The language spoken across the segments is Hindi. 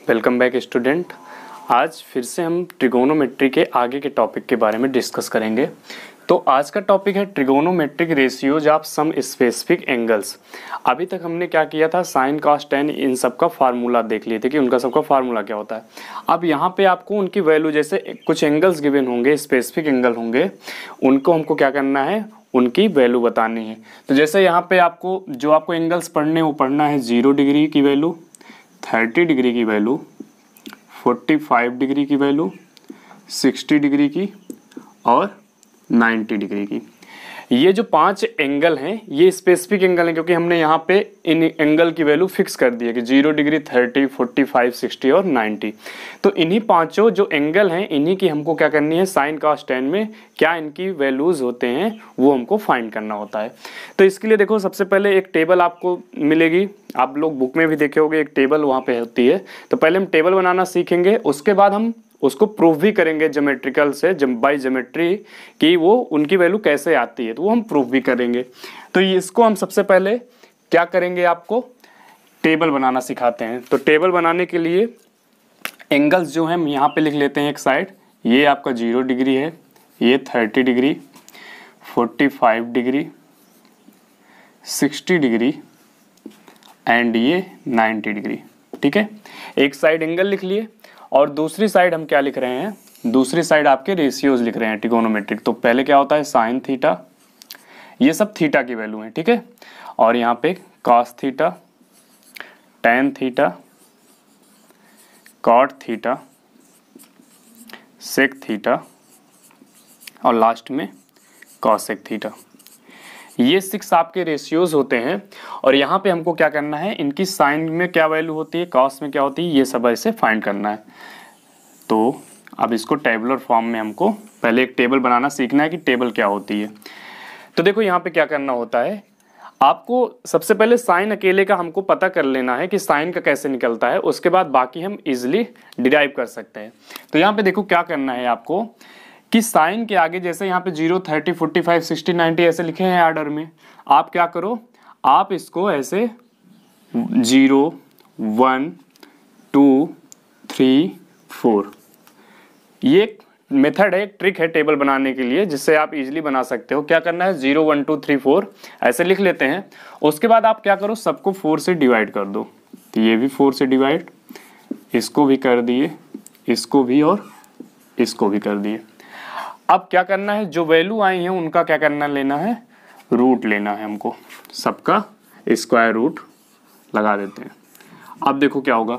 Welcome back student. आज फिर से हम ट्रिगोनोमेट्री के आगे के टॉपिक के बारे में डिस्कस करेंगे। तो आज का टॉपिक है trigonometric ratios of some specific angles. अभी तक हमने क्या किया था, साइन कॉस टेन इन सब का फार्मूला देख लिए थे कि उनका सबका फार्मूला क्या होता है। अब यहाँ पे आपको उनकी वैल्यू, जैसे कुछ एंगल्स गिवन होंगे, स्पेसिफिक एंगल होंगे, उनको हमको क्या करना है, उनकी वैल्यू बतानी है। तो जैसे यहाँ पे आपको जो आपको एंगल्स पढ़ने वो पढ़ना है 0 डिग्री की वैल्यू, 30 डिग्री की वैल्यू, 45 डिग्री की वैल्यू, 60 डिग्री की और 90 डिग्री की। ये जो 5 एंगल हैं ये स्पेसिफिक एंगल हैं, क्योंकि हमने यहाँ पे इन एंगल की वैल्यू फिक्स कर दी है कि 0 डिग्री, 30, 45, 60 और 90। तो इन्हीं पांचों जो एंगल हैं इन्हीं की हमको क्या करनी है, साइन कॉस टेन में क्या इनकी वैल्यूज होते हैं वो हमको फाइंड करना होता है। तो इसके लिए देखो, सबसे पहले एक टेबल आपको मिलेगी, आप लोग बुक में भी देखे होंगे, एक टेबल वहाँ पे होती है। तो पहले हम टेबल बनाना सीखेंगे, उसके बाद हम उसको प्रूव भी करेंगे ज्योमेट्रिकल से, बाय ज्योमेट्री, कि वो उनकी वैल्यू कैसे आती है, तो वो हम प्रूव भी करेंगे। तो इसको हम सबसे पहले क्या करेंगे, आपको टेबल बनाना सिखाते हैं। तो टेबल बनाने के लिए एंगल्स जो हैं हम यहाँ पे लिख लेते हैं। एक साइड ये आपका 0 डिग्री है, ये 30 डिग्री, 45 डिग्री, 60 डिग्री एंड ये 90 डिग्री। ठीक है, एक साइड एंगल लिख लिए और दूसरी साइड हम क्या लिख रहे हैं, दूसरी साइड आपके रेशियोज लिख रहे हैं ट्रिगोनोमेट्रिक। तो पहले क्या होता है, साइन थीटा, ये सब थीटा की वैल्यू है। ठीक है, और यहाँ पे cos theta, tan theta, cot theta, sec theta और लास्ट में कॉसेक थीटा। ये 6 आपके रेशियोज होते हैं। और यहाँ पे हमको क्या करना है, इनकी साइन में क्या वैल्यू होती है, कॉस में क्या होती है, ये सब ऐसे फाइंड करना है। तो अब इसको टेबुलर फॉर्म में हमको पहले एक टेबल बनाना सीखना है कि टेबल क्या होती है। तो देखो यहाँ पे क्या करना होता है, आपको सबसे पहले साइन अकेले का हमको पता कर लेना है कि साइन का कैसे निकलता है, उसके बाद बाकी हम इजिली डिराइव कर सकते हैं। तो यहाँ पे देखो क्या करना है आपको, कि साइन के आगे जैसे यहाँ पे 0, 30, 45, 60, 90 ऐसे लिखे हैं ऑर्डर में, आप क्या करो, आप इसको ऐसे 0, 1, 2, 3, 4, ये एक मेथड है, एक ट्रिक है टेबल बनाने के लिए, जिससे आप इजीली बना सकते हो। क्या करना है, 0, 1, 2, 3, 4 ऐसे लिख लेते हैं। उसके बाद आप क्या करो, सबको 4 से डिवाइड कर दो। तो ये भी 4 से डिवाइड, इसको भी कर दिए, इसको भी और इसको भी कर दिए। अब क्या करना है, जो वैल्यू आई है उनका क्या करना, लेना है, रूट लेना है हमको, सबका स्क्वायर रूट लगा देते हैं। अब देखो क्या होगा,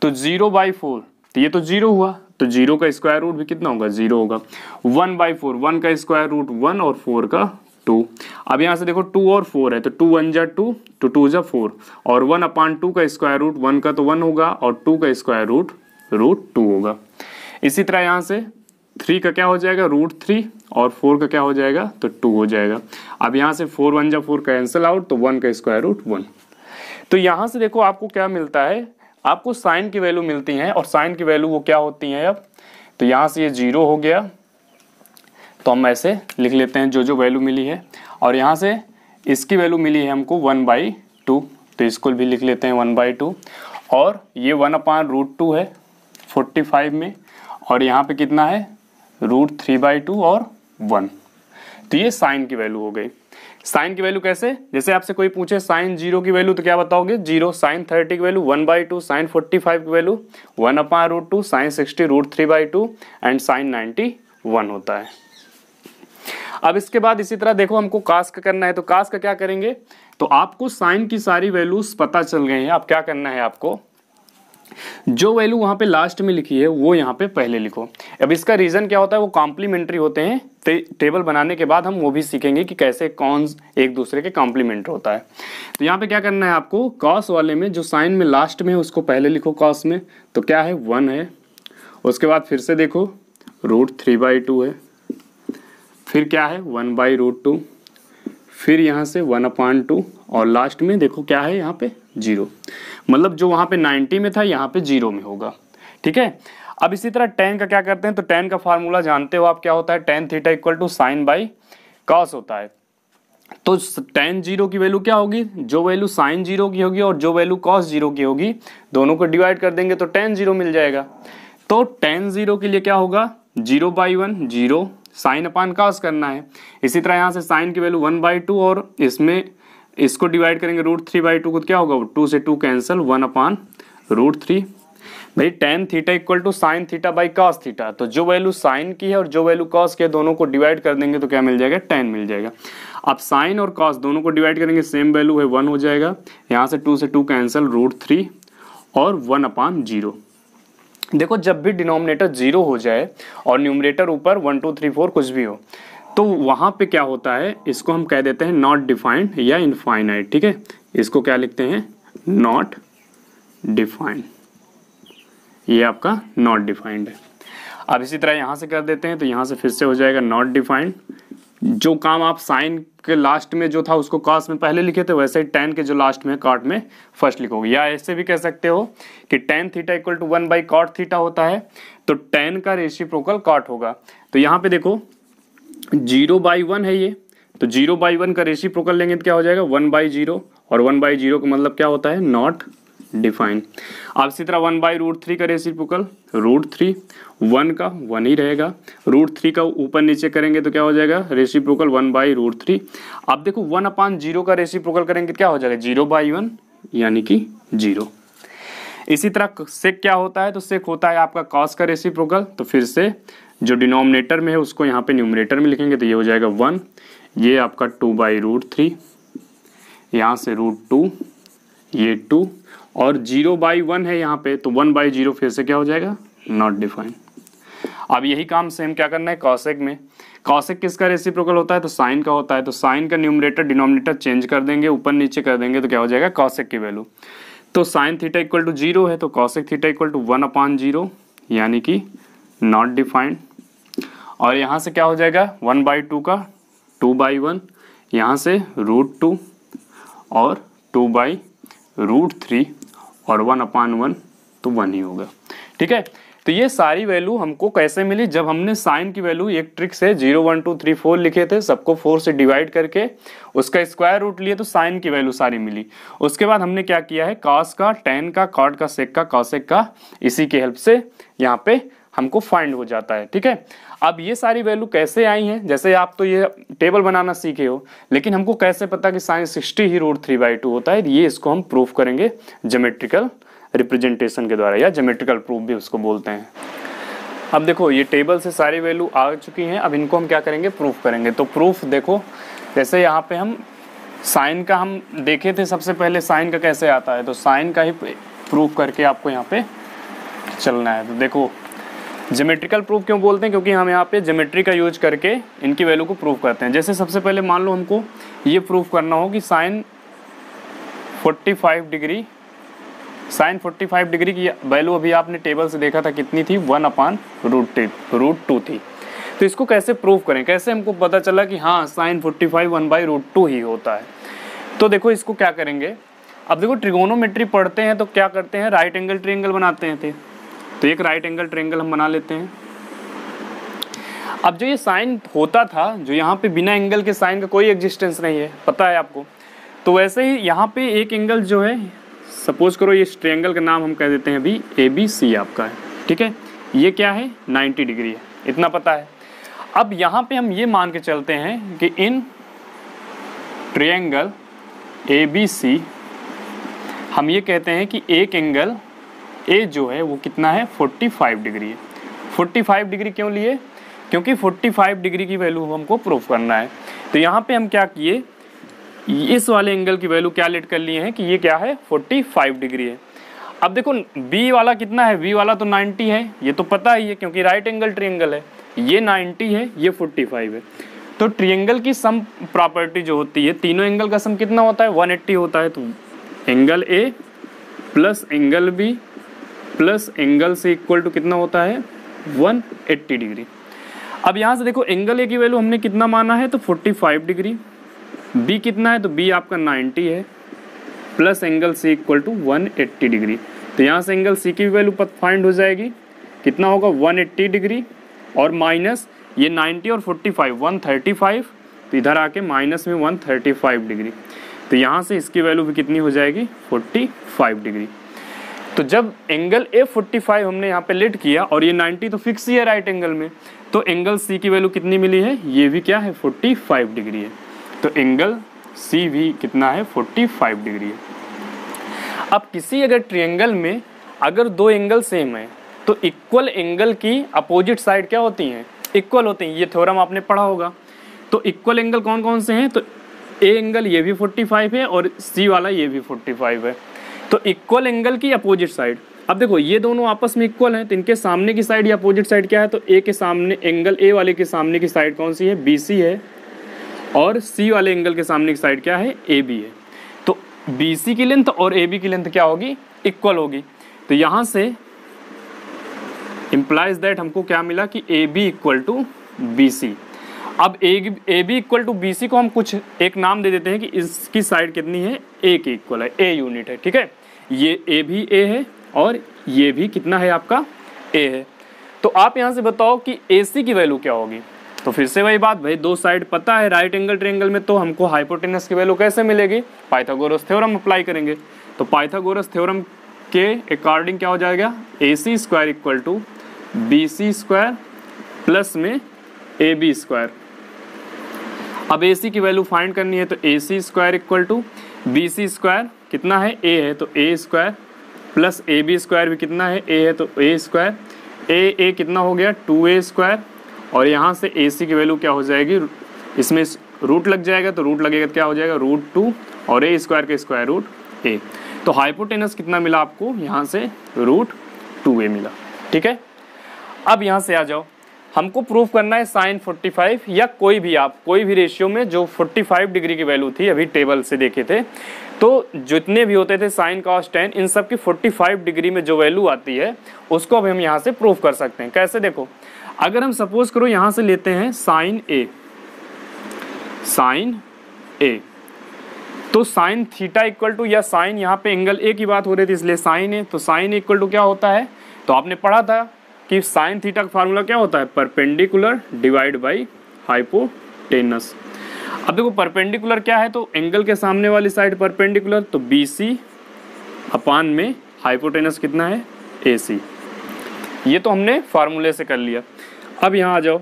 तो 0/4, तो ये तो 0 हुआ, तो 0 का स्क्वायर रूट भी कितना होगा, 0 होगा। 1/4, 1 का स्क्वायर रूट 1 और 4 का 2। अब यहाँ से देखो 2 और 4 है, तो 2 1 जा 2, तो 2 जा 4, और 1/2 का स्क्वायर रूट 1 का तो 1 होगा और 2 का स्क्वायर रूट 2 होगा। इसी तरह यहाँ से 3 का क्या हो जाएगा, √3, और 4 का क्या हो जाएगा, तो 2 हो जाएगा। अब यहाँ से 4 1 जा 4 कैंसिल आउट, तो 1 का स्क्वायर रूट 1। तो यहाँ से देखो आपको क्या मिलता है, आपको साइन की वैल्यू मिलती है, और साइन की वैल्यू वो क्या होती है अब, तो यहाँ से ये 0 हो गया, तो हम ऐसे लिख लेते हैं जो वैल्यू मिली है, और यहाँ से इसकी वैल्यू मिली है हमको 1/2, तो इसको भी लिख लेते हैं 1/2, और ये 1/√2 है 45 में, और यहाँ पे कितना है, √3/2 और 1। तो ये साइन की वैल्यू हो गई। साइन की वैल्यू कैसे, जैसे आपसे कोई पूछे साइन 0 की वैल्यू, तो क्या बताओगे, 0, साइन 30 की वैल्यू 1/2, साइन 45 की वैल्यू 1/√2, साइन 60 √3/2 एंड साइन 90 1 होता है। अब इसके बाद इसी तरह देखो हमको कास का करना है, तो कास का क्या करेंगे, तो आपको साइन की सारी वैल्यूज पता चल गई हैं। अब क्या करना है, आपको जो वैल्यू वहां पे लास्ट में लिखी है वो यहाँ पे पहले लिखो। अब इसका रीजन क्या होता है, वो कॉम्प्लीमेंट्री होते हैं। टेबल बनाने के बाद हम वो भी सीखेंगे कि कैसे कौन एक दूसरे के कॉम्प्लीमेंट होता है। तो यहाँ पे क्या करना है आपको, कॉस वाले में जो साइन में लास्ट में है उसको पहले लिखो कॉस में, तो क्या है 1 है। उसके बाद फिर से देखो √3/2 है, फिर क्या है 1/√2, फिर यहाँ से 1/2, और लास्ट में देखो क्या है यहाँ पे 0, मतलब जो वहाँ पे 90 में था यहाँ पे 0 में होगा। ठीक है, अब इसी तरह tan का क्या करते हैं, तो tan का फार्मूला जानते हो आप क्या होता है, tan theta equal to sine by cos होता है। तो tan 0 की वैल्यू क्या होगी, जो वैल्यू sin 0 की होगी और जो वैल्यू cos 0 की होगी, दोनों को डिवाइड कर देंगे तो tan 0 मिल जाएगा। तो tan 0 के लिए क्या होगा, 0/1 0 sin अपान cos करना है। इसी तरह यहाँ से sin की वैल्यू 1/2 और इसमें इसको डिवाइड करेंगे √3/2 को, क्या होगा 2 से 2 कैंसिल 1/√3। भाई tan theta equal to sine theta by cos theta, तो जो वैल्यू साइन की है और जो वैल्यू cos की है दोनों को डिवाइड कर देंगे तो क्या मिल जाएगा, tan मिल जाएगा। अब साइन और cos दोनों को डिवाइड करेंगे, सेम वैल्यू है 1 हो जाएगा। यहाँ से 2 से 2 कैंसिल √3 और 1/0। देखो जब भी डिनोमिनेटर 0 हो जाए और न्यूमरेटर ऊपर 1 2 3 4 कुछ भी हो, तो वहां पे क्या होता है, इसको हम कह देते हैं नॉट डिफाइंड या इनफाइनाइट। ठीक है, इसको क्या लिखते हैं, नॉट डिफाइंड, ये आपका नॉट डिफाइंड है। अब इसी तरह यहाँ से कर देते हैं, तो यहाँ से फिर से हो जाएगा नॉट डिफाइंड। जो काम आप साइन के लास्ट में जो था उसको कॉस में पहले लिखे थे, वैसे ही tan के जो लास्ट में कॉट में फर्स्ट लिखोगे। या ऐसे भी कह सकते हो कि tan theta equal to 1/cot theta होता है, तो tan का रेसिप्रोकल cot होगा। तो यहाँ पे देखो 0/1 है ये, तो 0/1 का रेसिप्रोकल लेंगे तो क्या हो जाएगा 1/0, और 1/0 का मतलब क्या होता है, नॉट डिफाइन। अब इसी तरह 1/√3 का रेसिप्रोकल √3, 1 का 1 ही रहेगा, √3 का ऊपर नीचे करेंगे तो क्या हो जाएगा, रेसिप्रोकल 1/√3। अब देखो 1/0 का रेसिप्रोकल करेंगे क्या हो जाएगा 0/1 यानी कि 0। इसी तरह सेक क्या होता है, तो सेक होता है आपका cos का रेसिप्रोकल। तो फिर से जो डिनोमिनेटर में है उसको यहाँ पे न्यूमरेटर में लिखेंगे, तो ये हो जाएगा 1, ये आपका 2/√3, यहाँ से √2, ये 2 और 0/1 है यहाँ पे, तो 1/0 फिर से क्या हो जाएगा, नॉट डिफाइंड। अब यही काम सेम क्या करना है कॉसेक में। कॉसेक किसका रेसिप्रोकल होता है, तो साइन का होता है, तो साइन का न्यूमरेटर डिनोमिनेटर चेंज कर देंगे, ऊपर नीचे कर देंगे तो क्या हो जाएगा कॉसेक की वैल्यू। तो साइन थीटा इक्वल टू 0 है, तो कॉसेक थीटा इक्वल टू 1/0 यानी कि नॉट डिफाइंड। और यहाँ से क्या हो जाएगा 1/2 का 2/1, यहाँ से √2 और 2/√3 और 1/1 तो 1 ही होगा। ठीक है, तो ये सारी वैल्यू हमको कैसे मिली, जब हमने साइन की वैल्यू एक ट्रिक से 0 1 2 3 4 लिखे थे, सबको 4 से डिवाइड करके उसका स्क्वायर रूट लिए तो साइन की वैल्यू सारी मिली। उसके बाद हमने क्या किया है, cos का, tan का, cot का, sec का, cosec का, इसी की हेल्प से यहाँ पे हमको फाइंड हो जाता है। ठीक है, अब ये सारी वैल्यू कैसे आई हैं, जैसे आप तो ये टेबल बनाना सीखे हो, लेकिन हमको कैसे पता कि साइन 60 ही √3/2 होता है, ये इसको हम प्रूफ करेंगे ज्योमेट्रिकल रिप्रेजेंटेशन के द्वारा, या ज्योमेट्रिकल प्रूफ भी उसको बोलते हैं। अब देखो ये टेबल से सारी वैल्यू आ चुकी हैं, अब इनको हम क्या करेंगे, प्रूफ करेंगे। तो प्रूफ देखो, जैसे यहाँ पे हम साइन का हम देखे थे सबसे पहले, साइन का कैसे आता है, तो साइन का ही प्रूफ करके आपको यहाँ पे चलना है। तो देखो ज्योमेट्रिकल प्रूफ क्यों बोलते हैं, क्योंकि हम यहाँ पे ज्योमेट्री का यूज करके इनकी वैल्यू को प्रूफ करते हैं। जैसे सबसे पहले मान लो हमको ये प्रूफ करना हो कि साइन 45 डिग्री की वैल्यू अभी आपने टेबल से देखा था कितनी थी, 1/√2 थी। तो इसको कैसे प्रूफ करें, कैसे हमको पता चला कि हाँ साइन 45 1/√2 ही होता है। तो देखो इसको क्या करेंगे, अब देखो ट्रिगोनोमेट्री पढ़ते हैं तो क्या करते हैं, राइट एंगल ट्रायंगल बनाते थे। तो एक राइट एंगल ट्रायंगल हम बना लेते हैं। अब जो ये साइन होता था, जो यहाँ पे बिना एंगल के साइन का कोई एग्जिस्टेंस नहीं है, पता है आपको। तो वैसे ही यहाँ पे एक एंगल जो है, सपोज करो ये ट्रायंगल का नाम हम कह देते हैं अभी ABC आपका है। ठीक है, ये क्या है 90 डिग्री है, इतना पता है। अब यहाँ पे हम ये मान के चलते हैं कि इन ट्रायंगल ABC हम ये कहते हैं कि एक एंगल A जो है वो कितना है 45 डिग्री है। 45 डिग्री क्यों लिए, क्योंकि 45 डिग्री की वैल्यू हमको प्रूफ करना है। तो यहाँ पे हम क्या किए, इस वाले एंगल की वैल्यू क्या लेट कर लिए हैं कि ये क्या है 45 डिग्री है। अब देखो B वाला कितना है, B वाला तो 90 है, ये तो पता ही है क्योंकि राइट एंगल ट्रायंगल है। ये 90 है, ये 45 है। तो ट्रायंगल की सम प्रॉपर्टी जो होती है, तीनों एंगल का सम कितना होता है 180 होता है। तो angle A plus angle B plus angle से इक्वल टू कितना होता है 180 डिग्री। अब यहाँ से देखो एंगल A की वैल्यू हमने कितना माना है, तो 45 डिग्री। B कितना है, तो B आपका 90 है, plus angle C equal to 180 degree. तो यहाँ से एंगल C की वैल्यू फाइंड हो जाएगी, कितना होगा 180 डिग्री, और माइनस ये 90 और 45 135 तो इधर आके माइनस में 135 डिग्री, तो यहाँ से इसकी वैल्यू भी कितनी हो जाएगी 45 डिग्री। तो जब एंगल A45 हमने यहाँ पे लेट किया और ये 90 तो फिक्स ही है राइट एंगल में, तो एंगल C की वैल्यू कितनी मिली है, ये भी क्या है 45 डिग्री है। तो एंगल C भी कितना है 45 डिग्री है। अब किसी अगर ट्रायंगल में अगर दो एंगल सेम है तो इक्वल एंगल की अपोजिट साइड क्या होती हैं, इक्वल होती हैं। ये थ्योरम आपने पढ़ा होगा। तो इक्वल एंगल कौन कौन से हैं, तो ए एंगल ये भी 45 है और सी वाला ये भी 45 है। तो इक्वल एंगल की अपोजिट साइड, अब देखो ये दोनों आपस में इक्वल हैं, तो इनके सामने की साइड या अपोजिट साइड क्या है, तो ए के सामने एंगल ए वाले के सामने की साइड कौन सी है, BC है, और सी वाले एंगल के सामने की साइड क्या है, AB है। तो BC की लेंथ और AB की लेंथ क्या होगी, इक्वल होगी। तो यहाँ से इम्प्लाइज दैट हमको क्या मिला कि AB इक्वल टू BC। अब AB इक्वल टू BC को हम कुछ एक नाम दे देते हैं कि इसकी साइड कितनी है, A के इक्वल है, A यूनिट है, ठीक है। ये A भी A है और ये भी कितना है आपका A है। तो आप यहाँ से बताओ कि AC की वैल्यू क्या होगी। तो फिर से वही बात, भाई दो साइड पता है राइट एंगल ट्रायंगल में, तो हमको हाइपोटेनस की वैल्यू कैसे मिलेगी, पाइथागोरस थ्योरम अप्लाई करेंगे। तो पाइथागोरस थ्योरम के अकॉर्डिंग क्या हो जाएगा, AC square equal to BC square plus में AB स्क्वायर। अब AC की वैल्यू फाइंड करनी है, तो AC square equal to BC square कितना है, A है, तो A square plus AB square भी कितना है, A है, तो A स्क्वायर। A कितना हो गया 2A स्क्वायर, और यहाँ से AC की वैल्यू क्या हो जाएगी, इसमें रूट लग जाएगा, तो रूट लगेगा तो क्या हो जाएगा √2 और A स्क्वायर के स्क्वायर रूट A। तो हाइपोटेनस कितना मिला आपको, यहाँ से √2A मिला, ठीक है। अब यहाँ से आ जाओ, हमको प्रूफ करना है साइन 45 या कोई भी रेशियो में जो 45 डिग्री की वैल्यू थी, अभी टेबल से देखे थे, तो जितने भी होते थे साइन कॉस टेन, इन सब की 45 डिग्री में जो वैल्यू आती है उसको अब हम यहाँ से प्रूफ कर सकते हैं। कैसे, देखो अगर हम सपोज करो यहाँ से लेते हैं साइन A, तो साइन थीटा इक्वल टू, या साइन यहाँ पे एंगल A की बात हो रही थी इसलिए साइन A, तो साइन इक्वल टू क्या होता है, तो आपने पढ़ा था कि साइन थीटा का फार्मूला क्या होता है, परपेंडिकुलर डिवाइड बाई हाइपोटेनस। अब देखो परपेंडिकुलर क्या है, तो एंगल के सामने वाली साइड परपेंडिकुलर, तो BC अपान में हाइपोटेनस कितना है AC। ये तो हमने फार्मूले से कर लिया। अब यहाँ आ जाओ,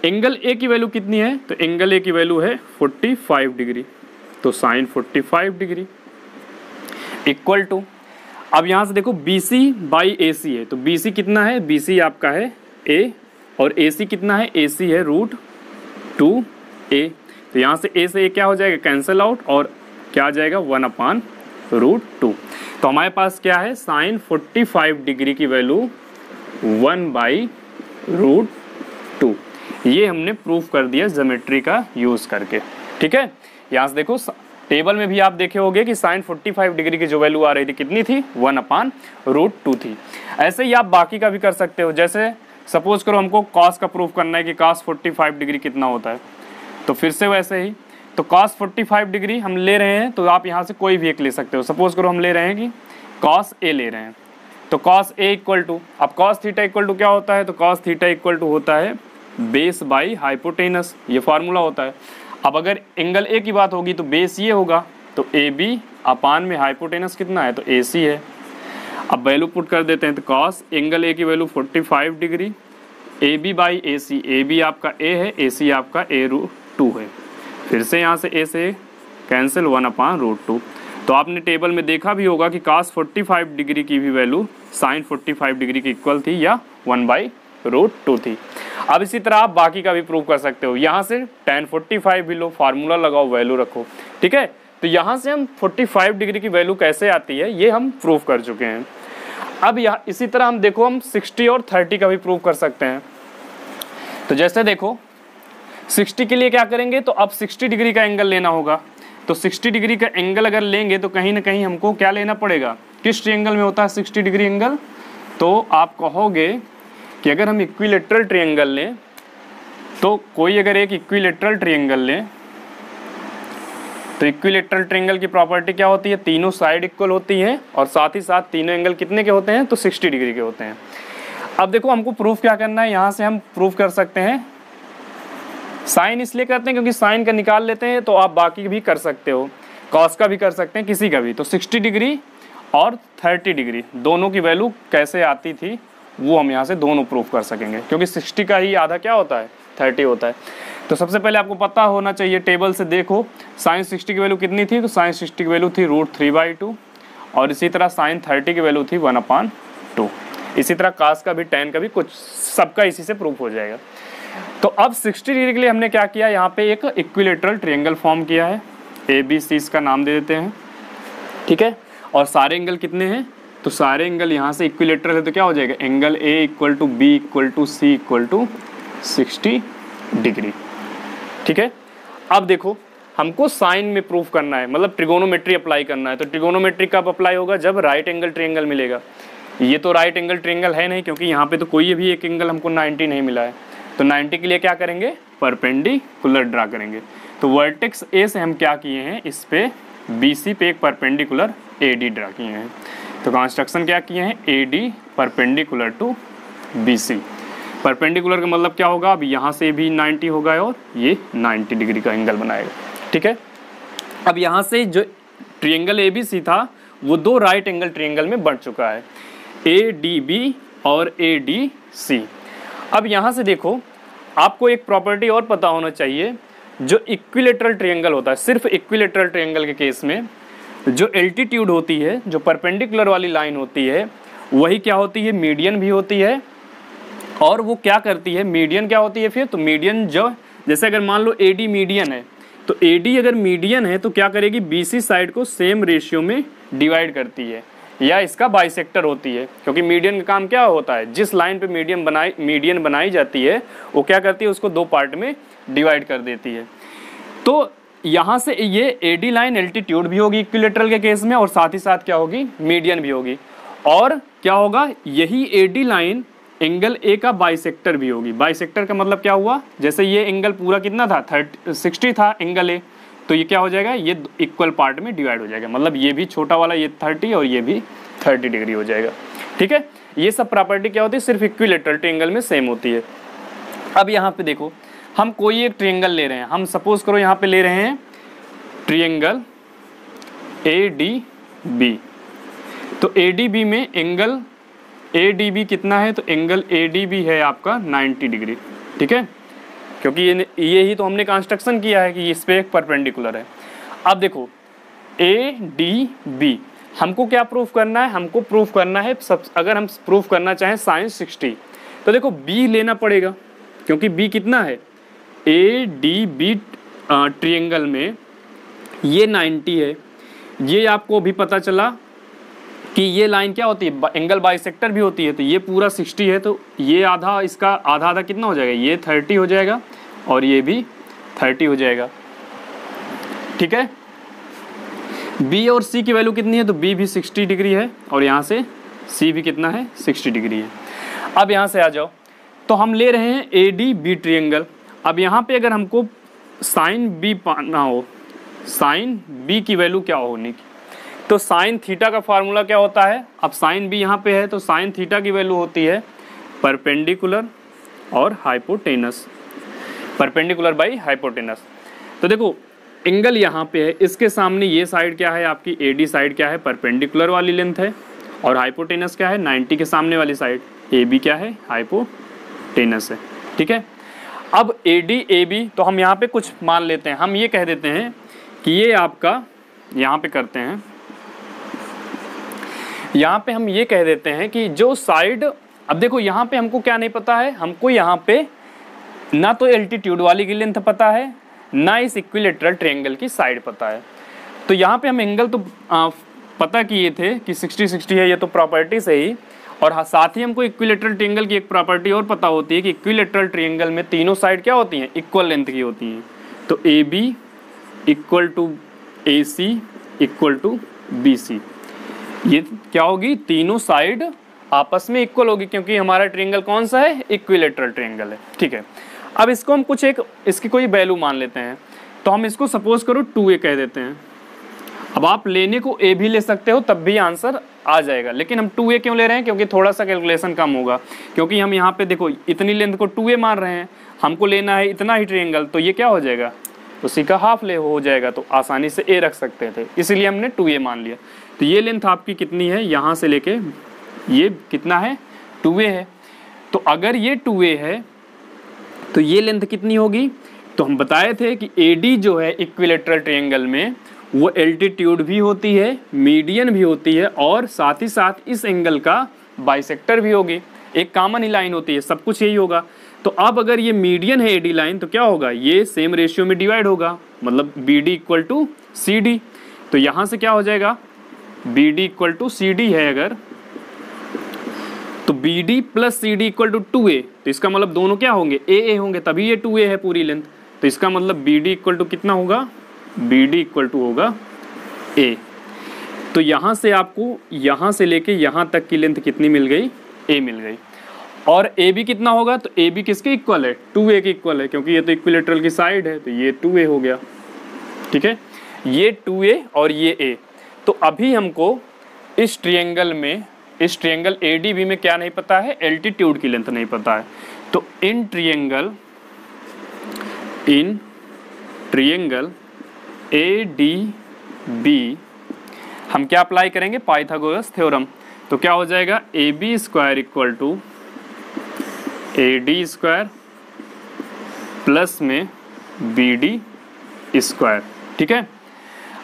एंगल A की वैल्यू कितनी है, तो एंगल A की वैल्यू है 45 डिग्री, तो साइन 45 डिग्री इक्वल टू, अब यहाँ से देखो BC बाई AC है, तो BC कितना है, BC आपका है A और AC कितना है, AC है √2A। तो यहाँ से A से A क्या हो जाएगा, कैंसिल आउट, और क्या आ जाएगा 1/√2। तो हमारे पास क्या है, साइन 45 डिग्री की वैल्यू 1/√2। ये हमने प्रूफ कर दिया ज्योमेट्री का यूज़ करके, ठीक है। यहाँ से देखो टेबल में भी आप देखे होंगे कि साइन 45 डिग्री की जो वैल्यू आ रही थी कितनी थी, 1/√2 थी। ऐसे ही आप बाकी का भी कर सकते हो। जैसे सपोज करो हमको कॉस का प्रूफ करना है कि कॉस 45 डिग्री कितना होता है, तो फिर से वैसे ही, तो कॉस 45 डिग्री हम ले रहे हैं, तो आप यहाँ से कोई भी एक ले सकते हो। सपोज करो हम ले रहे हैं कि कॉस A ले रहे हैं, तो कॉस A इक्वल टू, अब कॉस थीटा इक्वल टू क्या होता है, तो कॉस थीटा इक्वल टू होता है बेस बाई हाइपोटेनस, ये फार्मूला होता है। अब अगर एंगल A की बात होगी तो बेस ये होगा, तो AB अपान में हाइपोटेनस कितना है, तो AC है। अब वैल्यू पुट कर देते हैं, तो कॉस एंगल A की value 45 degree, AB by AC, AB आपका A है, AC आपका A√2 है। फिर से यहाँ से A से कैंसिल 1/√2। तो आपने टेबल में देखा भी होगा कि cos 45 डिग्री की भी वैल्यू sin 45 डिग्री की इक्वल थी या 1/√2 थी। अब इसी तरह आप बाकी का भी प्रूव कर सकते हो। यहाँ से tan 45 भी लो, फार्मूला लगाओ, वैल्यू रखो, ठीक है। तो यहाँ से हम 45 डिग्री की वैल्यू कैसे आती है ये हम प्रूव कर चुके हैं। अब यहाँ इसी तरह हम देखो हम 60 और 30 का भी प्रूव कर सकते हैं। तो जैसे देखो 60 के लिए क्या करेंगे, तो अब 60 डिग्री का एंगल लेना होगा। तो 60 डिग्री का एंगल अगर लेंगे तो कहीं ना कहीं हमको क्या लेना पड़ेगा, किस ट्रायंगल में होता है 60 डिग्री एंगल, तो आप कहोगे कि अगर हम इक्विलेटरल ट्रायंगल लें, तो कोई अगर एक इक्विलेटरल ट्रायंगल लें, तो इक्विलेटरल ट्रायंगल की प्रॉपर्टी क्या होती है, तीनों साइड इक्वल होती हैं और साथ ही साथ तीनों एंगल कितने के होते हैं, तो 60 डिग्री के होते हैं। अब देखो हमको प्रूफ क्या करना है, यहाँ से हम प्रूफ कर सकते हैं साइन इसलिए करते हैं क्योंकि साइन का निकाल लेते हैं तो आप बाकी भी कर सकते हो, कॉस का भी कर सकते हैं, किसी का भी। तो 60 डिग्री और 30 डिग्री दोनों की वैल्यू कैसे आती थी वो हम यहाँ से दोनों प्रूफ कर सकेंगे, क्योंकि 60 का ही आधा क्या होता है, 30 होता है। तो सबसे पहले आपको पता होना चाहिए, टेबल से देखो साइन 60 की वैल्यू कितनी थी, तो साइन 60 की वैल्यू थी √3/2, और इसी तरह साइन 30 की वैल्यू थी 1/2। इसी तरह कास का भी, tan का भी, कुछ सबका इसी से प्रूफ हो जाएगा। तो अब 60 डिग्री के लिए हमने क्या किया, यहाँ पे एक इक्विलेटरल ट्रायंगल फॉर्म किया है, ABC इसका नाम दे देते हैं, ठीक है। और सारे एंगल कितने हैं, तो सारे एंगल यहाँ से इक्विलेटरल है तो क्या हो जाएगा, angle A = B = C = 60 degree, ठीक है। अब देखो हमको साइन में प्रूफ करना है, मतलब ट्रिगोनोमेट्री अप्लाई करना है। तो ट्रिगोनोमेट्री कब अप्लाई होगा, जब राइट एंगल ट्रायंगल मिलेगा। ये तो राइट एंगल ट्रायंगल है नहीं, क्योंकि यहाँ पे तो कोई भी एक एंगल हमको 90 नहीं मिला है। तो 90 के लिए क्या करेंगे, परपेंडिकुलर ड्रा करेंगे। तो वर्टेक्स A से हम क्या किए हैं, इस पे BC पे एक परपेंडिकुलर AD ड्रा किए हैं। तो कंस्ट्रक्शन क्या किए हैं, AD perpendicular to BC। Perpendicular का मतलब क्या होगा, अब यहाँ से भी 90 होगा और ये 90 डिग्री का एंगल बनाएगा, ठीक है। अब यहाँ से जो ट्रायंगल ABC था वो दो राइट एंगल ट्रायंगल में बढ़ चुका है, ADB और ADC। अब यहाँ से देखो आपको एक प्रॉपर्टी और पता होना चाहिए, जो इक्विलेटरल ट्रायंगल होता है, सिर्फ इक्विलेटरल ट्रायंगल के केस में जो एल्टीट्यूड होती है, जो परपेंडिकुलर वाली लाइन होती है, वही क्या होती है, मीडियन भी होती है। और वो क्या करती है, मीडियन क्या होती है फिर, तो मीडियन जो, जैसे अगर मान लो AD मीडियन है, तो AD अगर मीडियन है तो क्या करेगी, BC साइड को सेम रेशियो में डिवाइड करती है, या इसका बाइसेक्टर होती है। क्योंकि मीडियन का काम क्या होता है, जिस लाइन पे मीडियन बनाई जाती है वो क्या करती है, उसको दो पार्ट में डिवाइड कर देती है। तो यहाँ से ये AD लाइन एल्टीट्यूड भी होगी इक्विलेटरल के केस में, और साथ ही साथ क्या होगी, मीडियन भी होगी। और क्या होगा, यही AD लाइन एंगल A का बाइसेक्टर भी होगी। बाइसेक्टर का मतलब क्या हुआ, जैसे ये एंगल पूरा कितना था, 60 था एंगल A, तो ये क्या हो जाएगा, ये इक्वल पार्ट में डिवाइड हो जाएगा, मतलब ये भी छोटा वाला ये 30 और ये भी 30 डिग्री हो जाएगा, ठीक है। ये सब प्रॉपर्टी क्या होती है, सिर्फ इक्विलेटरल ट्रायंगल में सेम होती है। अब यहाँ पे देखो हम कोई एक ट्रायंगल ले रहे हैं, हम सपोज करो यहाँ पे ले रहे हैं ट्रायंगल ADB। तो ADB में एंगल ADB कितना है, तो एंगल ADB है आपका 90 डिग्री, ठीक है। क्योंकि ये ही तो हमने कंस्ट्रक्शन किया है कि इस पे एक परपेंडिकुलर है। अब देखो ADB हमको क्या प्रूफ करना है, हमको प्रूफ करना है अगर हम प्रूफ करना चाहें साइन 60, तो देखो B लेना पड़ेगा, क्योंकि B कितना है, ADB ट्रायंगल में ये 90 है। ये आपको भी पता चला कि ये लाइन क्या होती है, एंगल बाइसेक्टर भी होती है। तो ये पूरा 60 है, तो ये आधा, इसका आधा आधा कितना हो जाएगा, ये 30 हो जाएगा और ये भी 30 हो जाएगा, ठीक है। B और C की वैल्यू कितनी है, तो B भी 60 डिग्री है और यहाँ से C भी कितना है, 60 डिग्री है। अब यहाँ से आ जाओ, तो हम ले रहे हैं ADB ट्रायंगल। अब यहाँ पे अगर हमको साइन B पाना हो, साइन B की वैल्यू क्या होने की, तो साइन थीटा का फार्मूला क्या होता है, अब साइन B यहाँ पे है तो साइन थीटा की वैल्यू होती है परपेंडिकुलर और हाइपोटेनस, परपेंडिकुलर बाई हाइपोटेनस। तो देखो एंगल यहाँ पे है, इसके सामने ये साइड क्या है आपकी, AD साइड क्या है, परपेंडिकुलर वाली लेंथ है, और हाइपोटेनस क्या है, 90 के सामने वाली साइड AB क्या है, हाइपोटेनस है, ठीक है। अब AD AB तो हम यहाँ पे कुछ मान लेते हैं, हम ये कह देते हैं कि ये आपका, यहाँ पे करते हैं, यहाँ पे हम ये कह देते हैं कि जो साइड, अब देखो यहाँ पे हमको क्या नहीं पता है, हमको यहाँ पे ना तो एल्टीट्यूड वाली की लेंथ पता है, ना इस इक्विलेटरल ट्रायंगल की साइड पता है। तो यहाँ पे हम एंगल तो पता किए थे कि 60-60 है, ये तो प्रॉपर्टी से ही, और साथ ही हमको इक्विलेटरल ट्रायंगल की एक प्रॉपर्टी और पता होती है कि इक्विलेटरल ट्रायंगल में तीनों साइड क्या होती हैं, इक्वल लेंथ की होती हैं। तो AB = AC = BC, ये क्या होगी, तीनों साइड आपस में इक्वल होगी, क्योंकि हमारा ट्रायंगल कौन सा है, इक्विलेटरल ट्रायंगल है, ठीक है। अब इसको हम कुछ एक इसकी कोई वैल्यू मान लेते हैं, तो हम इसको सपोज करो 2A कह देते हैं। अब आप लेने को ए भी ले सकते हो, तब भी आंसर आ जाएगा, लेकिन हम 2a क्यों ले रहे हैं, क्योंकि थोड़ा सा कैलकुलेशन कम होगा, क्योंकि हम यहाँ पे देखो इतनी लेंथ को 2a मान रहे हैं, हमको लेना है इतना ही ट्रायंगल, तो ये क्या हो जाएगा, उसी का हाफ ले हो जाएगा, तो आसानी से a रख सकते थे, इसलिए हमने 2a मान लिया। तो ये लेंथ आपकी कितनी है, यहाँ से लेके ये कितना है, 2a है। तो अगर ये 2a है तो ये लेंथ कितनी होगी, तो हम बताए थे कि AD जो है इक्विलेटरल ट्रायंगल में वो एल्टीट्यूड भी होती है, मीडियन भी होती है, और साथ ही साथ इस एंगल का बाइसेक्टर भी होगी, एक कॉमन ही लाइन होती है, सब कुछ यही होगा। तो अब अगर ये मीडियन है AD लाइन, तो क्या होगा, ये सेम रेशियो में डिवाइड होगा, मतलब BD इक्वल टू CD। तो यहाँ से क्या हो जाएगा, BD इक्वल टू CD है अगर, तो BD plus CD equal to 2a, तो इसका मतलब दोनों क्या होंगे, AA होंगे, तभी ये 2a है पूरी लेंथ। तो इसका मतलब BD इक्वल टू कितना होगा, BD इक्वल टू होगा A। तो यहाँ से आपको यहाँ से लेके यहाँ तक की लेंथ कितनी मिल गई, A मिल गई। और AB कितना होगा, तो AB किसके इक्वल है, 2a के इक्वल है, क्योंकि ये तो इक्विलेटरल की साइड है, तो ये 2a हो गया, ठीक है, ये 2a और ये A। तो अभी हमको इस ट्रायंगल में, इस ट्रायंगल ADB में क्या नहीं पता है, एल्टीट्यूड की लेंथ नहीं पता है। तो इन ट्रायंगल ADB हम क्या अप्लाई करेंगे, पाइथागोरस थ्योरम। तो क्या हो जाएगा, AB square equal to AD square plus में BD स्क्वायर, ठीक है।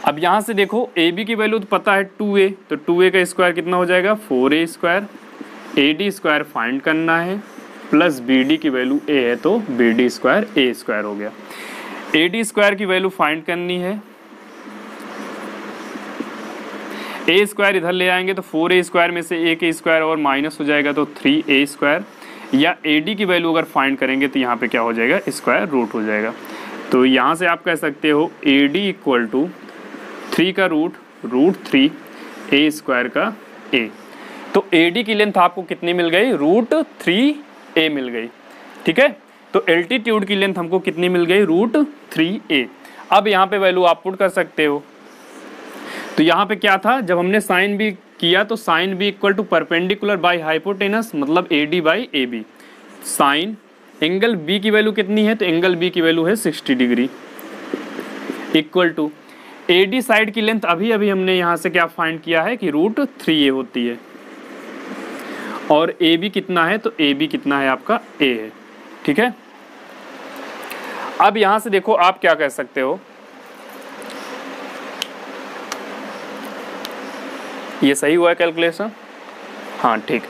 अब यहाँ से देखो AB की वैल्यू तो पता है 2a, तो 2a का स्क्वायर कितना हो जाएगा, 4a square, AD square find करना है, प्लस BD की वैल्यू a है तो BD स्क्वायर a स्क्वायर हो गया। AD स्क्वायर की वैल्यू फाइंड करनी है, a स्क्वायर इधर ले आएंगे तो 4a स्क्वायर में से a के स्क्वायर और माइनस हो जाएगा तो 3a स्क्वायर, या AD की वैल्यू अगर फाइंड करेंगे तो यहाँ पे क्या हो जाएगा, स्क्वायर रूट हो जाएगा। तो यहाँ से आप कह सकते हो AD इक्वल टू 3 का रूट 3 a स्क्वायर का a। तो AD की लेंथ आपको कितनी मिल गई, √3a मिल गई, ठीक है। तो एल्टीट्यूड की लेंथ हमको कितनी मिल गई, √3a। अब यहाँ पे वैल्यू आप पुट कर सकते हो। तो यहाँ पे क्या था, जब हमने साइन बी किया तो sine B equal to perpendicular by hypotenuse, मतलब AD by AB। Sine angle B की वैल्यू कितनी है, तो एंगल B की वैल्यू है 60 degree, equal to AD side की लेंथ अभी अभी हमने यहाँ से क्या फाइंड किया है कि √3a होती है, और AB कितना है, तो AB कितना है आपका A है, ठीक है। अब यहाँ से देखो आप क्या कह सकते हो, ये सही हुआ है कैलकुलेशन, हाँ ठीक।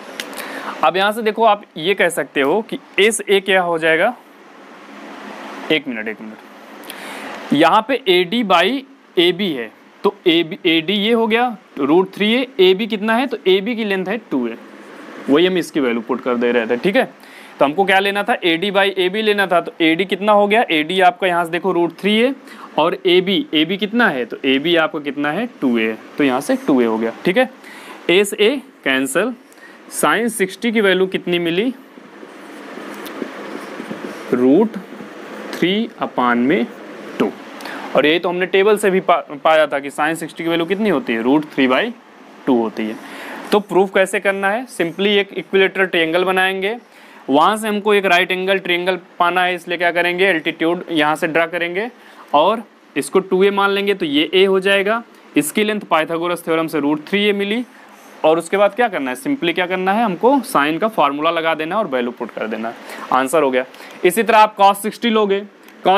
अब यहाँ से देखो आप ये कह सकते हो कि SA क्या हो जाएगा, एक मिनट, यहाँ पे AD बाई AB है, तो AD ये हो गया √3a, AB कितना है, तो AB की लेंथ है 2a, वही हम इसकी वैल्यू पुट कर दे रहे थे, ठीक है। तो हमको क्या लेना था, AD बाई AB लेना था, तो AD कितना हो गया, AD आपका यहाँ से देखो √3a, और AB कितना है, तो AB आपका कितना है 2a, तो यहाँ से 2a हो गया, ठीक है। A से A कैंसल, साइन 60 की वैल्यू कितनी मिली, √3/2, और ये तो हमने टेबल से भी पाया था कि साइन 60 की वैल्यू कितनी होती है, √3/2 होती है। तो प्रूफ कैसे करना है, सिंपली एक इक्विलेटरल ट्रायंगल बनाएंगे, वहाँ से हमको एक राइट एंगल ट्रायंगल पाना है, इसलिए क्या करेंगे, एल्टीट्यूड यहाँ से ड्रा करेंगे और इसको 2a मान लेंगे, तो ये a हो जाएगा। इसकी लेंथ पाइथागोरस थ्योरम से √3a मिली, और उसके बाद क्या करना है, सिंपली क्या करना है, हमको साइन का फार्मूला लगा देना और वैल्यू पुट कर देना, आंसर हो गया। इसी तरह आप cos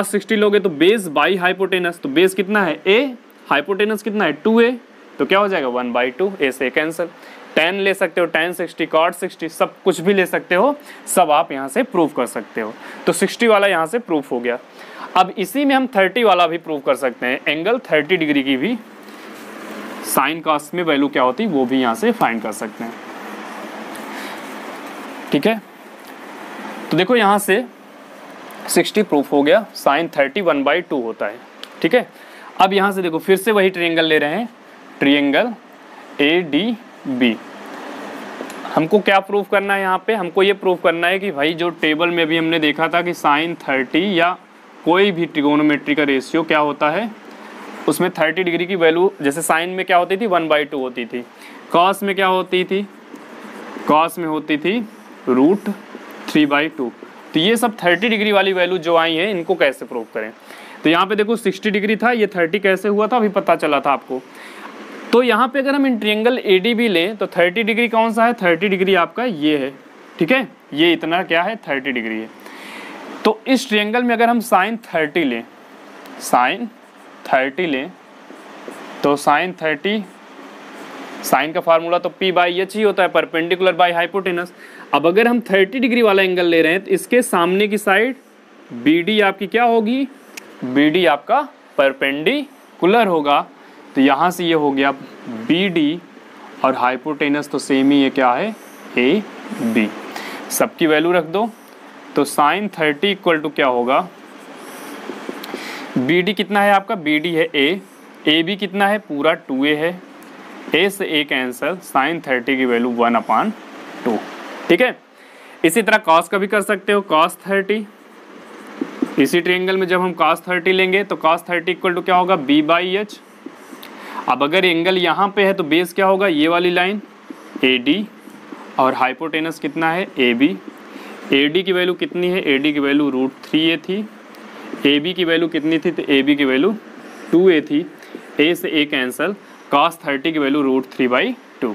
60 लोगे तो बेस बाई हाइपोटेनस, तो बेस कितना है a, हाइपोटेनस कितना है 2a, तो क्या हो जाएगा 1/2, a से कैंसिल। tan ले सकते हो, tan 60, cot 60, सब कुछ भी ले सकते हो, सब आप यहाँ से प्रूव कर सकते हो। तो 60 वाला यहाँ से प्रूफ हो गया। अब इसी में हम 30 वाला भी प्रूव कर सकते हैं, एंगल 30 डिग्री की भी साइन कॉस में वैल्यू क्या होती है वो भी यहाँ से फाइंड कर सकते हैं, ठीक है। तो देखो यहाँ से 60 प्रूफ हो गया, साइन 30 1/2 होता है, ठीक है। अब यहाँ से देखो फिर से वही ट्रायंगल ले रहे हैं, ट्रायंगल ADB। हमको क्या प्रूफ करना है, यहाँ पे हमको ये प्रूफ करना है कि भाई जो टेबल में भी हमने देखा था कि साइन 30 या कोई भी ट्रिगोनोमेट्री का रेशियो क्या होता है, उसमें 30 डिग्री की वैल्यू, जैसे साइन में क्या होती थी 1/2 होती थी, कॉस में क्या होती थी, कॉस में होती थी √3/2। तो ये सब 30 डिग्री वाली वैल्यू जो आई है इनको कैसे प्रूव करें। तो यहाँ पे देखो 60 डिग्री था, ये 30 कैसे हुआ था अभी पता चला था आपको। तो यहाँ पे अगर हम इन ट्रायंगल ADB लें तो 30 डिग्री कौन सा है, 30 डिग्री आपका ये है, ठीक है, ये इतना क्या है 30 डिग्री है। तो इस ट्रायंगल में अगर हम sin 30 लें, sin 30 लें तो sin 30, साइन का फार्मूला तो P/H ही होता है, परपेंडिकुलर बाय हाइपोटेनस। अब अगर हम 30 डिग्री वाला एंगल ले रहे हैं तो इसके सामने की साइड BD आपकी क्या होगी, BD आपका परपेंडिकुलर होगा। तो यहाँ से ये हो गया BD और हाइपोटेनस तो सेम ही है, क्या है AB। सबकी वैल्यू रख दो तो sin 30 इक्वल टू क्या होगा, BD कितना है आपका, BD है A, AB कितना है पूरा 2A है, A से A कैंसल, sin 30 की वैल्यू 1/2, ठीक है। इसी तरह cos का भी कर सकते हो, cos 30, इसी ट्रायंगल में जब हम cos 30 लेंगे तो cos 30 इक्वल टू क्या होगा B/H। अब अगर एंगल यहाँ पे है तो बेस क्या होगा, ये वाली लाइन AD और हाइपोटेनस कितना है AB। AD की वैल्यू कितनी है, AD की वैल्यू √3A थी, AB की वैल्यू कितनी थी, तो AB की वैल्यू 2A थी, A से A कैंसल, cos 30 की वैल्यू √3/2,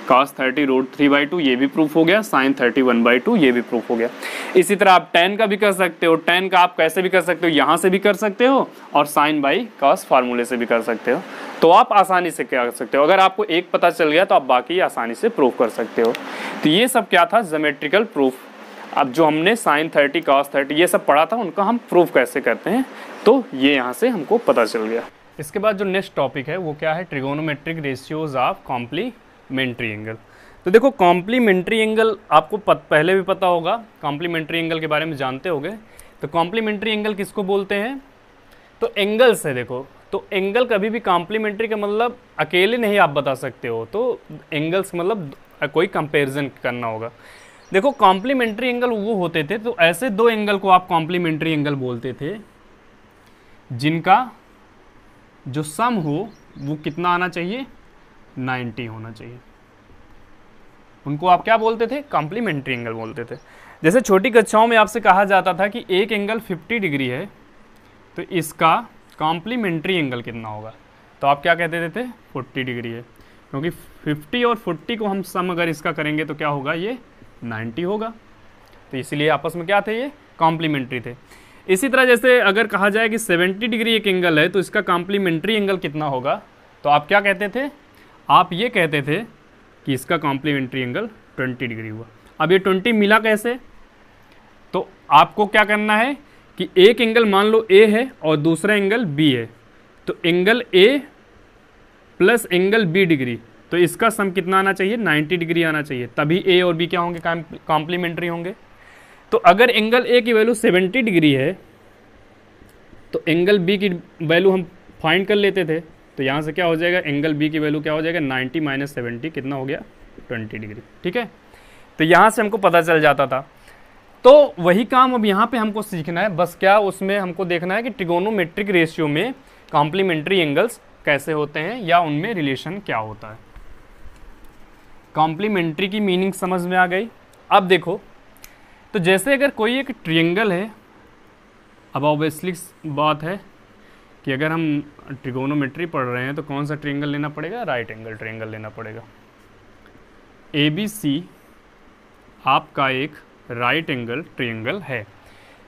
cos 30 √3/2 ये भी प्रूफ हो गया, sin 30 1/2 ये भी प्रूफ हो गया। इसी तरह आप tan का भी कर सकते हो, tan का आप कैसे भी कर सकते हो, यहाँ से भी कर सकते हो और sin बाई cos फार्मूले से भी कर सकते हो। तो आप आसानी से क्या कर सकते हो, अगर आपको एक पता चल गया तो आप बाकी आसानी से प्रूफ कर सकते हो। तो ये सब क्या था, ज्योमेट्रिकल प्रूफ। अब जो हमने sin 30 cos 30 ये सब पढ़ा था उनका हम प्रूफ कैसे करते हैं, तो ये यहाँ से हमको पता चल गया। इसके बाद जो नेक्स्ट टॉपिक है वो क्या है, trigonometric ratios of complementary angle. तो देखो कॉम्प्लीमेंट्री एंगल आपको पहले भी पता होगा, कॉम्प्लीमेंट्री एंगल के बारे में जानते होगे। तो कॉम्प्लीमेंट्री एंगल किसको बोलते हैं, तो एंगल्स है। देखो तो एंगल कभी भी कॉम्प्लीमेंट्री का मतलब अकेले नहीं आप बता सकते हो, तो एंगल्स मतलब कोई कंपेरिजन करना होगा। देखो कॉम्प्लीमेंट्री एंगल वो होते थे, तो ऐसे दो एंगल को आप कॉम्प्लीमेंट्री एंगल बोलते थे जिनका जो सम हो वो कितना आना चाहिए, 90 होना चाहिए। उनको आप क्या बोलते थे, कॉम्प्लीमेंट्री एंगल बोलते थे। जैसे छोटी कक्षाओं में आपसे कहा जाता था कि एक एंगल 50 डिग्री है तो इसका कॉम्प्लीमेंट्री एंगल कितना होगा, तो आप क्या कहते थे 40 डिग्री है, क्योंकि 50 और 40 को हम सम अगर इसका करेंगे तो क्या होगा, ये 90 होगा। तो इसीलिए आपस में क्या थे, ये कॉम्प्लीमेंट्री थे। इसी तरह जैसे अगर कहा जाए कि 70 डिग्री एक एंगल है तो इसका कॉम्प्लीमेंट्री एंगल कितना होगा, तो आप क्या कहते थे, आप ये कहते थे कि इसका कॉम्प्लीमेंट्री एंगल 20 डिग्री हुआ। अब ये 20 मिला कैसे, तो आपको क्या करना है कि एक एंगल मान लो A है और दूसरा एंगल B है, तो angle A plus angle B degree, तो इसका सम कितना आना चाहिए, 90 डिग्री आना चाहिए, तभी A और B क्या होंगे, कॉम्प्लीमेंट्री होंगे। तो अगर एंगल A की वैल्यू 70 डिग्री है तो एंगल B की वैल्यू हम फाइंड कर लेते थे, तो यहाँ से क्या हो जाएगा, एंगल B की वैल्यू क्या हो जाएगा, 90 माइनस 70 कितना हो गया, 20 डिग्री, ठीक है। तो यहाँ से हमको पता चल जाता था। तो वही काम अब यहाँ पे हमको सीखना है, बस क्या उसमें हमको देखना है कि ट्रिगोनोमेट्रिक रेशियो में कॉम्प्लीमेंट्री एंगल्स कैसे होते हैं या उनमें रिलेशन क्या होता है। कॉम्प्लीमेंट्री की मीनिंग समझ में आ गई। अब देखो, तो जैसे अगर कोई एक ट्रायंगल है, अब ऑब्वियसली बात है कि अगर हम ट्रिगोनोमेट्री पढ़ रहे हैं तो कौन सा ट्रायंगल लेना पड़ेगा, राइट एंगल ट्रायंगल लेना पड़ेगा। ABC आपका एक राइट एंगल ट्रायंगल है।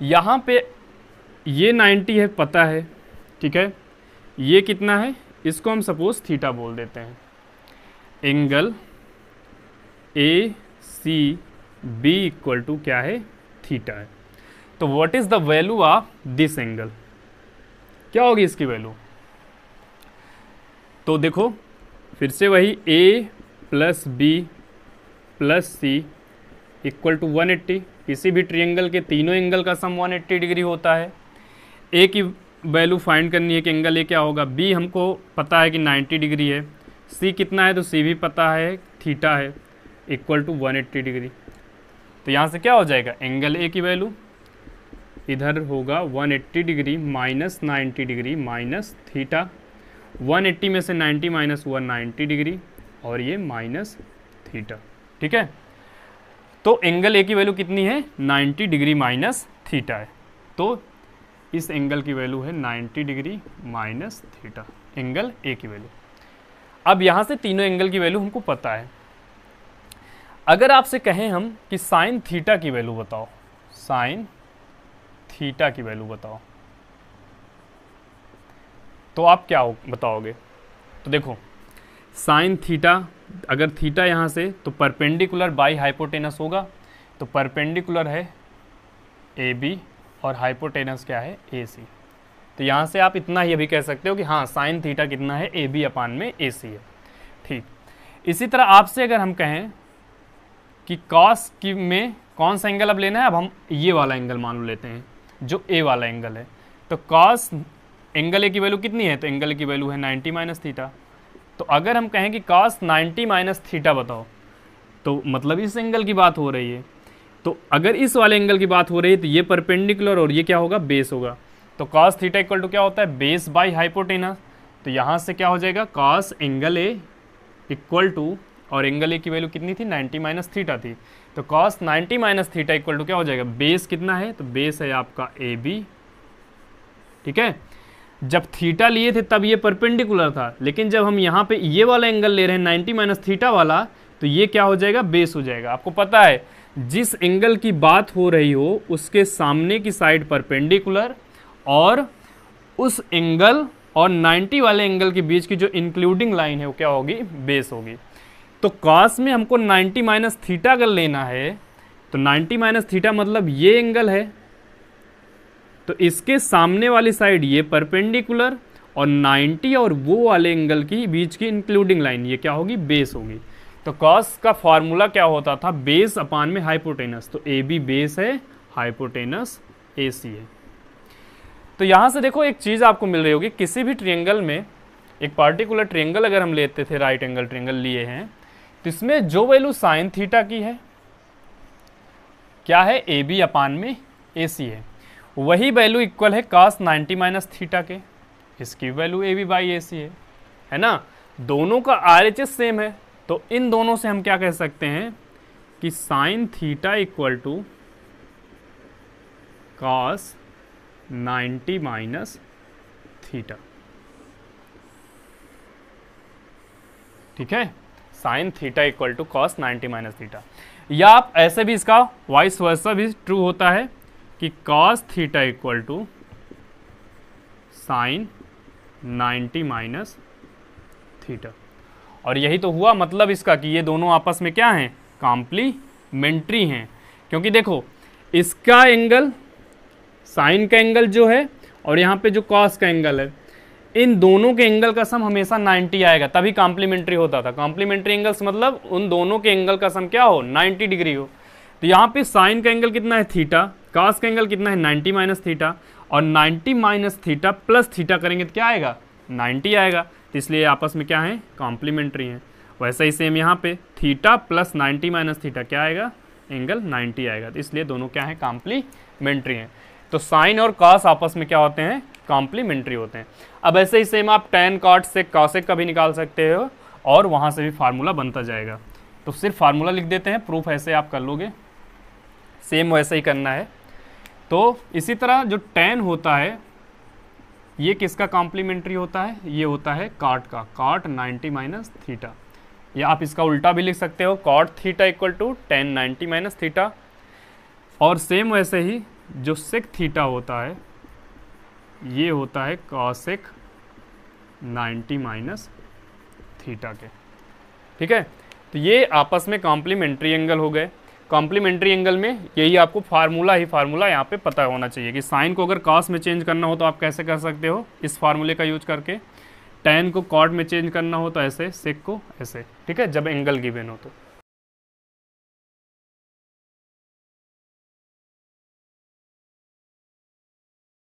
यहाँ पे ये 90 है पता है, ठीक है, ये कितना है, इसको हम सपोज थीटा बोल देते हैं। एंगल ACB इक्वल टू क्या है, थीटा है। तो what is the value of this angle, क्या होगी इसकी वैल्यू, तो देखो फिर से वही A plus B plus C equal to 180। किसी भी ट्रायंगल के तीनों एंगल का सम 180 डिग्री होता है। A की वैल्यू फाइंड करनी है कि एंगल A क्या होगा, B हमको पता है कि 90 डिग्री है, C कितना है तो C भी पता है, थीटा है, इक्वल टू 180 डिग्री। तो यहाँ से क्या हो जाएगा, एंगल A की वैल्यू इधर होगा 180 degree minus 90 degree minus theta, 180 में से 90 माइनस हुआ 90 डिग्री और ये माइनस थीटा। ठीक है, तो एंगल ए की वैल्यू कितनी है 90 डिग्री माइनस थीटा है, तो इस एंगल की वैल्यू है 90 degree minus theta, angle A की वैल्यू। अब यहाँ से तीनों एंगल की वैल्यू हमको पता है। अगर आपसे कहें हम कि साइन थीटा की वैल्यू बताओ, साइन थीटा की वैल्यू बताओ, तो आप क्या बताओगे? तो देखो साइन थीटा, अगर थीटा यहाँ से तो परपेंडिकुलर बाई हाइपोटेनस होगा, तो परपेंडिकुलर है ए बी और हाइपोटेनस क्या है ए सी। तो यहाँ से आप इतना ही अभी कह सकते हो कि हाँ साइन थीटा कितना है ए बी अपान में ए सी है। ठीक, इसी तरह आपसे अगर हम कहें कि कॉस की में कौन सा एंगल अब लेना है, अब हम ये वाला एंगल मान लेते हैं जो ए वाला एंगल है, तो कॉस एंगल ए की वैल्यू कितनी है, तो एंगल ए की वैल्यू है 90 माइनस थीटा। तो अगर हम कहें कि कॉस 90 माइनस थीटा बताओ, तो मतलब इस एंगल की बात हो रही है। तो अगर इस वाले एंगल की बात हो रही है तो ये परपेंडिकुलर और ये क्या होगा, बेस होगा। तो कॉस थीटा इक्वल टू क्या होता है, बेस बाई हाइपोटेनस। तो यहाँ से क्या हो जाएगा, cos angle A equal to, और एंगल ए की वैल्यू कितनी थी 90 माइनस थीटा थी, तो cos 90 minus theta equal to क्या हो जाएगा, बेस कितना है, तो बेस है आपका ए बी। ठीक है, जब थीटा लिए थे तब ये परपेंडिकुलर था, लेकिन जब हम यहाँ पे ये वाला एंगल ले रहे हैं 90 माइनस थीटा वाला, तो ये क्या हो जाएगा, बेस हो जाएगा। आपको पता है जिस एंगल की बात हो रही हो उसके सामने की साइड परपेंडिकुलर और उस एंगल और 90 वाले एंगल के बीच की जो इंक्लूडिंग लाइन है वो क्या होगी, बेस होगी। तो कॉस में हमको 90 माइनस थीटा अगर लेना है तो 90 माइनस थीटा मतलब ये एंगल है, तो इसके सामने वाली साइड ये परपेंडिकुलर और 90 और वो वाले एंगल की बीच की इंक्लूडिंग लाइन ये क्या होगी, बेस होगी। तो कॉस का फॉर्मूला क्या होता था, बेस अपान में हाइपोटेनस। तो ए बी बेस है, हाइपोटेनस ए सी है। तो यहाँ से देखो एक चीज़ आपको मिल रही होगी, किसी भी ट्रायंगल में एक पार्टिकुलर ट्रायंगल अगर हम लेते थे, राइट एंगल ट्रायंगल लिए हैं, तो इसमें जो वैल्यू साइन थीटा की है क्या है, ए बी अपान में ए सी है, वही वैल्यू इक्वल है cos 90 माइनस थीटा के, इसकी वैल्यू ए बी बाई ए सी है ना। दोनों का RHS सेम है, तो इन दोनों से हम क्या कह सकते हैं कि sine theta equal to cos 90 minus theta. ठीक है, sine theta equal to cos 90 minus theta. या आप ऐसे भी इसका वाइस वर्सा भी ट्रू होता है कि cos theta equal to sine 90 minus theta. और यही तो हुआ मतलब इसका कि ये दोनों आपस में क्या हैं, कॉम्प्लीमेंट्री हैं। क्योंकि देखो इसका एंगल साइन का एंगल जो है और यहाँ पे जो cos का एंगल है, इन दोनों के एंगल का सम हमेशा 90 आएगा, तभी कॉम्प्लीमेंट्री होता था। कॉम्प्लीमेंट्री एंगल्स मतलब उन दोनों के एंगल का सम क्या हो, 90 डिग्री हो। तो यहाँ पे साइन का एंगल कितना है थीटा, cos का एंगल कितना है 90 माइनस थीटा, और 90 माइनस थीटा प्लस थीटा करेंगे तो क्या आएगा, 90 आएगा। तो इसलिए आपस में क्या है, कॉम्प्लीमेंट्री हैं। वैसे ही सेम यहाँ पे थीटा प्लस 90 माइनस थीटा क्या आएगा, एंगल 90 आएगा। तो इसलिए दोनों क्या है, कॉम्प्लीमेंट्री हैं। तो साइन और cos आपस में क्या होते हैं, कॉम्प्लीमेंट्री होते हैं। अब ऐसे ही सेम आप tan cot sec cosec का भी निकाल सकते हो और वहाँ से भी फार्मूला बनता जाएगा। तो सिर्फ फार्मूला लिख देते हैं, प्रूफ ऐसे आप कर लोगे, सेम वैसे ही करना है। तो इसी तरह जो tan होता है ये किसका कॉम्प्लीमेंट्री होता है, ये होता है cot का, cot 90 माइनस थीटा। या आप इसका उल्टा भी लिख सकते हो, cot theta equal to tan 90 minus theta. और सेम वैसे ही जो sec थीटा होता है ये होता है cosec 90 माइनस थीटा के। ठीक है, तो ये आपस में कॉम्प्लीमेंट्री एंगल हो गए। कॉम्प्लीमेंट्री एंगल में यही आपको फार्मूला यहाँ पे पता होना चाहिए कि साइन को अगर cos में चेंज करना हो तो आप कैसे कर सकते हो, इस फार्मूले का यूज करके। tan को cot में चेंज करना हो तो ऐसे, sec को ऐसे। ठीक है, जब एंगल गिवन हो तो